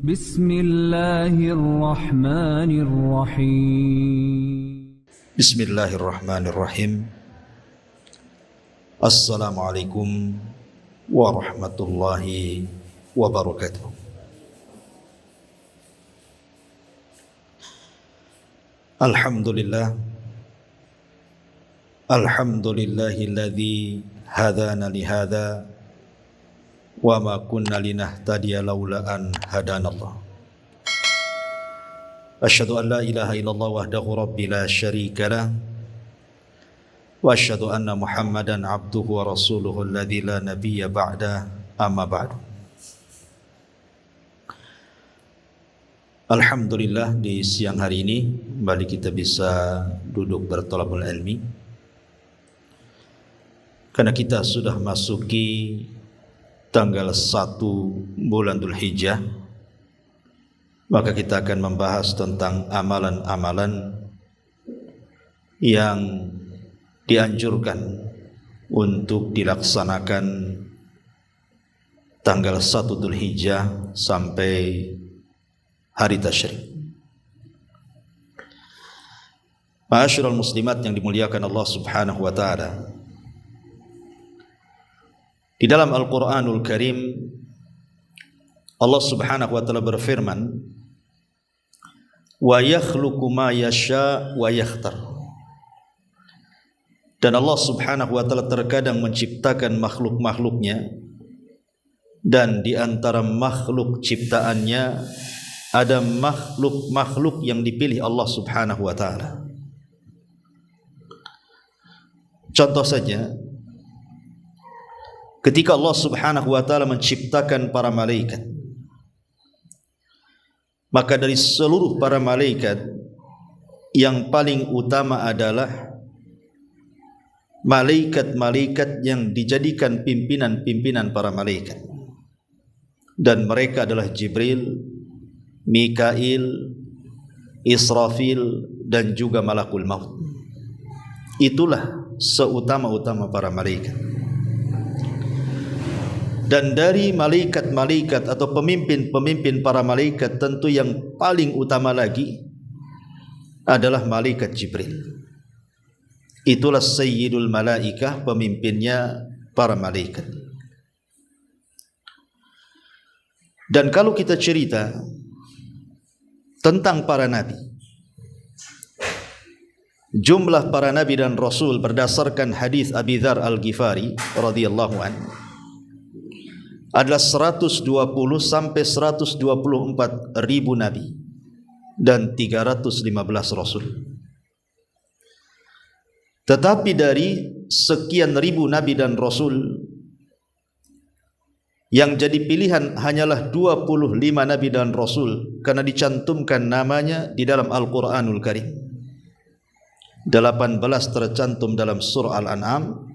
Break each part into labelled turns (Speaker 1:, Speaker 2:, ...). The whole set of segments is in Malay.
Speaker 1: Bismillahirrahmanirrahim.
Speaker 2: Bismillahirrahmanirrahim. Assalamualaikum warahmatullahi wabarakatuh. Alhamdulillah. Alhamdulillahilladzi hadana lihadza wa ma kunna linahtadiya laula an hadanallah. Asyhadu an la ilaha illallah wahdahu rabbi la syarika lah wa asyhadu anna Muhammadan abduhu wa rasuluhu alladzi la nabiyya ba'da, amma ba'du. Alhamdulillah, di siang hari ini kembali kita bisa duduk berthalabul ilmi, karena kita sudah masuki tanggal 1 bulan Dzulhijjah. Maka kita akan membahas tentang amalan-amalan yang dianjurkan untuk dilaksanakan tanggal 1 Dzulhijjah sampai hari tasyrik. Ma'asyiral muslimat yang dimuliakan Allah Subhanahu wa taala, di dalam Al-Qur'anul Karim Allah Subhanahu wa taala berfirman, wa yakhluqu ma yasha wa yakhtar. Dan Allah Subhanahu wa taala terkadang menciptakan makhluk-makhluknya, dan di antara makhluk ciptaannya ada makhluk-makhluk yang dipilih Allah Subhanahu wa taala. Contoh saja, ketika Allah Subhanahu wa taala menciptakan para malaikat, maka dari seluruh para malaikat yang paling utama adalah malaikat-malaikat yang dijadikan pimpinan-pimpinan para malaikat, dan mereka adalah Jibril, Mikail, Israfil, dan juga Malakul Maut. Itulah seutama-utama para malaikat. Dan dari malaikat-malaikat atau pemimpin-pemimpin para malaikat, tentu yang paling utama lagi adalah malaikat Jibril. Itulah sayyidul malaikah, pemimpinnya para malaikat. Dan kalau kita cerita tentang para nabi, jumlah para nabi dan rasul berdasarkan hadis Abi Dzar Al-Ghifari radhiyallahu anhu adalah 120 sampai 124 ribu nabi dan 315 rasul. Tetapi dari sekian ribu nabi dan rasul, yang jadi pilihan hanyalah 25 nabi dan rasul, karena dicantumkan namanya di dalam Al-Qur'anul Karim. 18 tercantum dalam surah Al-An'am,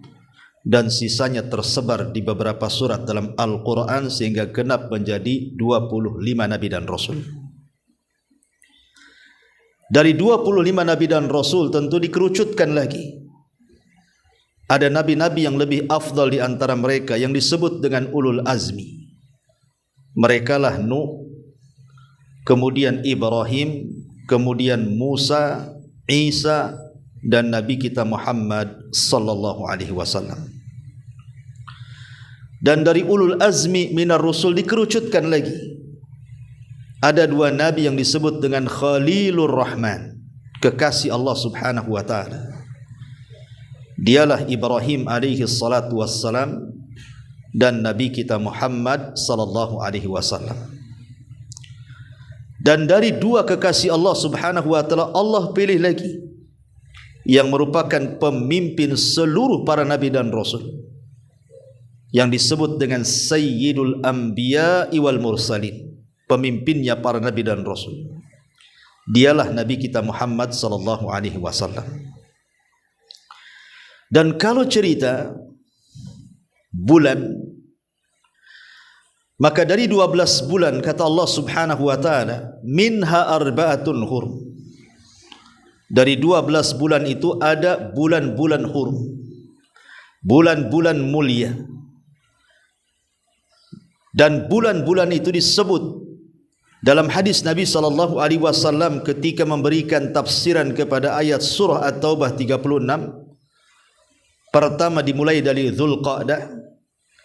Speaker 2: dan sisanya tersebar di beberapa surat dalam Al-Quran, sehingga genap menjadi 25 nabi dan rasul. Dari 25 nabi dan rasul tentu dikerucutkan lagi. Ada nabi-nabi yang lebih afdal di antara mereka yang disebut dengan ulul azmi. Mereka lah Nuh, kemudian Ibrahim, kemudian Musa, Isa, dan Nabi kita Muhammad sallallahu alaihi wasallam. Dan dari ulul azmi minar rusul dikerucutkan lagi. Ada 2 nabi yang disebut dengan Khalilur Rahman, kekasih Allah Subhanahu wa taala. Dialah Ibrahim alaihi salatu wassalam dan Nabi kita Muhammad sallallahu alaihi wasallam. Dan dari 2 kekasih Allah Subhanahu wa taala, Allah pilih lagi yang merupakan pemimpin seluruh para nabi dan rasul, yang disebut dengan Sayyidul Anbiya wal Mursalin, pemimpinnya para nabi dan rasul. Dialah Nabi kita Muhammad sallallahu alaihi wasallam. Dan kalau cerita bulan, maka dari 12 bulan kata Allah Subhanahu wa taala, minha arba'atun hurum. Dari 12 bulan itu ada bulan-bulan hurum, bulan-bulan mulia. Dan bulan-bulan itu disebut Dalam hadis Nabi SAW ketika memberikan tafsiran kepada ayat surah At-Taubah 36, pertama dimulai dari Dzulqa'dah,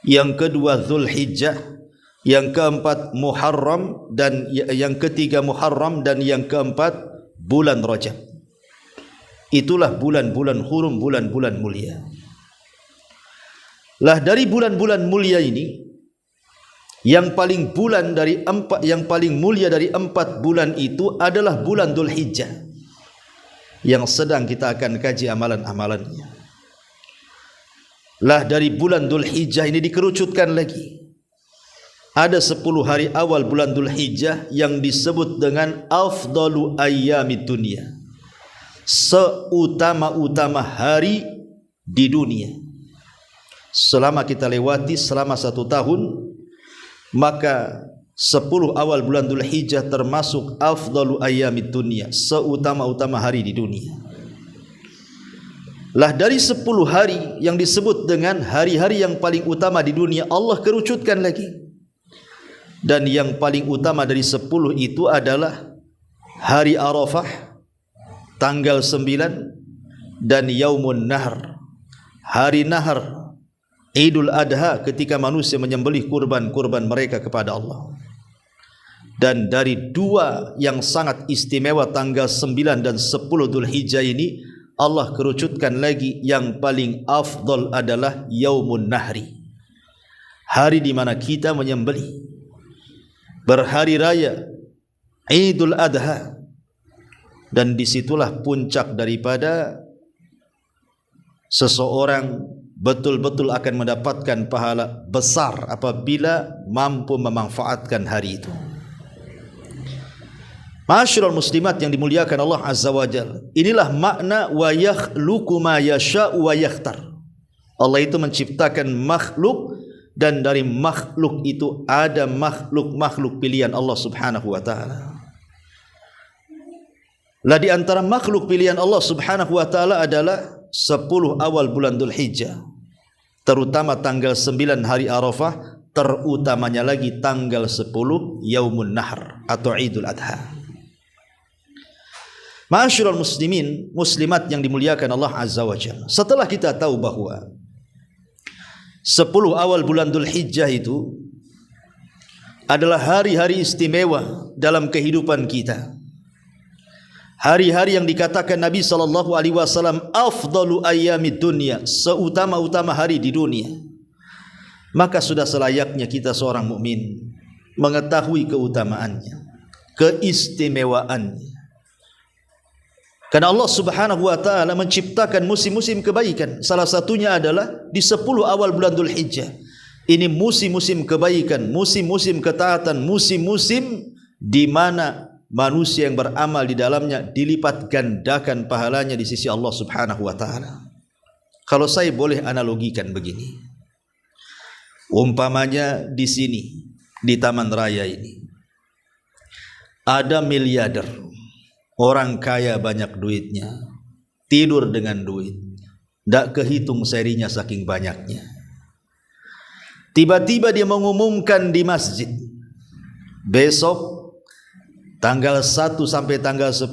Speaker 2: yang kedua Dzulhijjah, yang keempat Muharram, dan yang ketiga Muharram, dan yang keempat bulan Rajab. Itulah bulan-bulan hurum, bulan-bulan mulia. Lah dari bulan-bulan mulia ini, yang paling mulia dari 4 bulan itu adalah bulan Dzulhijjah, yang sedang kita akan kaji amalan-amalannya. Lah dari bulan Dzulhijjah ini dikerucutkan lagi. Ada 10 hari awal bulan Dzulhijjah yang disebut dengan afdalu ayyamid dunya, seutama-utama hari di dunia. Selama kita lewati selama 1 tahun, maka 10 awal bulan Dzulhijjah termasuk afdalu ayyamid dunya, seutama-utama hari di dunia. Lah dari 10 hari yang disebut dengan hari-hari yang paling utama di dunia, Allah kerucutkan lagi. Dan yang paling utama dari 10 itu adalah hari Arafah tanggal 9 dan Yaumun Nahr, hari Nahar, Idul Adha, ketika manusia menyembelih kurban-kurban mereka kepada Allah. Dan dari 2 yang sangat istimewa tanggal 9 dan 10 Dzulhijjah ini, Allah kerucutkan lagi yang paling afdal adalah Yaumun Nahri, hari di mana kita menyembelih, berhari raya Idul Adha. Dan disitulah puncak daripada seseorang betul-betul akan mendapatkan pahala besar apabila mampu memanfaatkan hari itu. Ma'asyiral muslimat yang dimuliakan Allah Azza wa Jalla, inilah makna wa yakhluqu ma yasha'u wa yakhtar. Allah itu menciptakan makhluk, dan dari makhluk itu ada makhluk-makhluk pilihan Allah Subhanahu wa taala. Lah di antara makhluk pilihan Allah Subhanahu wa taala adalah 10 awal bulan Dzulhijjah, terutama tanggal 9 hari Arafah, terutamanya lagi tanggal 10 Yaumun Nahr atau Idul Adha. Ma'asyiral muslimin, muslimat yang dimuliakan Allah Azza wa Jalla, setelah kita tahu bahwa 10 awal bulan Dzulhijjah itu adalah hari-hari istimewa dalam kehidupan kita, hari-hari yang dikatakan Nabi SAW afdalu ayyamid dunya, seutama-utama hari di dunia, maka sudah selayaknya kita seorang mukmin mengetahui keutamaannya, keistimewaannya. Karena Allah Subhanahu wa taala menciptakan musim-musim kebaikan. Salah satunya adalah di 10 awal bulan Dzulhijjah. Ini musim-musim kebaikan, musim-musim ketaatan, musim-musim di mana manusia yang beramal di dalamnya dilipat gandakan pahalanya di sisi Allah Subhanahu wa taala. Kalau saya boleh analogikan begini, umpamanya di sini, di Taman Raya ini, ada miliarder, orang kaya banyak duitnya, tidur dengan duit, tidak kehitung serinya saking banyaknya. Tiba-tiba dia mengumumkan di masjid, besok tanggal 1 sampai tanggal 10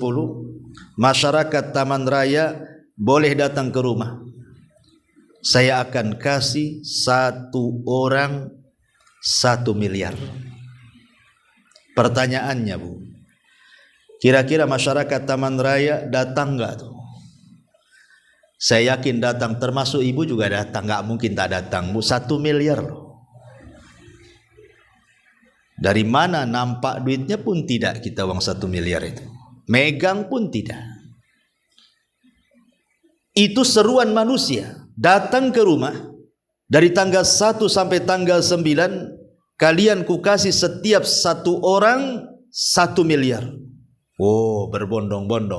Speaker 2: masyarakat Taman Raya boleh datang ke rumah. Saya akan kasih 1 orang 1 miliar. Pertanyaannya, Bu, kira-kira masyarakat Taman Raya datang enggak tuh? Saya yakin datang, termasuk ibu juga datang, enggak mungkin tak datang, Bu. 1 miliar loh. Dari mana nampak duitnya pun tidak kita uang 1 miliar itu. Megang pun tidak. Itu seruan manusia. Datang ke rumah dari tanggal 1 sampai tanggal 9, kalian kukasih setiap 1 orang 1 miliar. Oh, berbondong-bondong.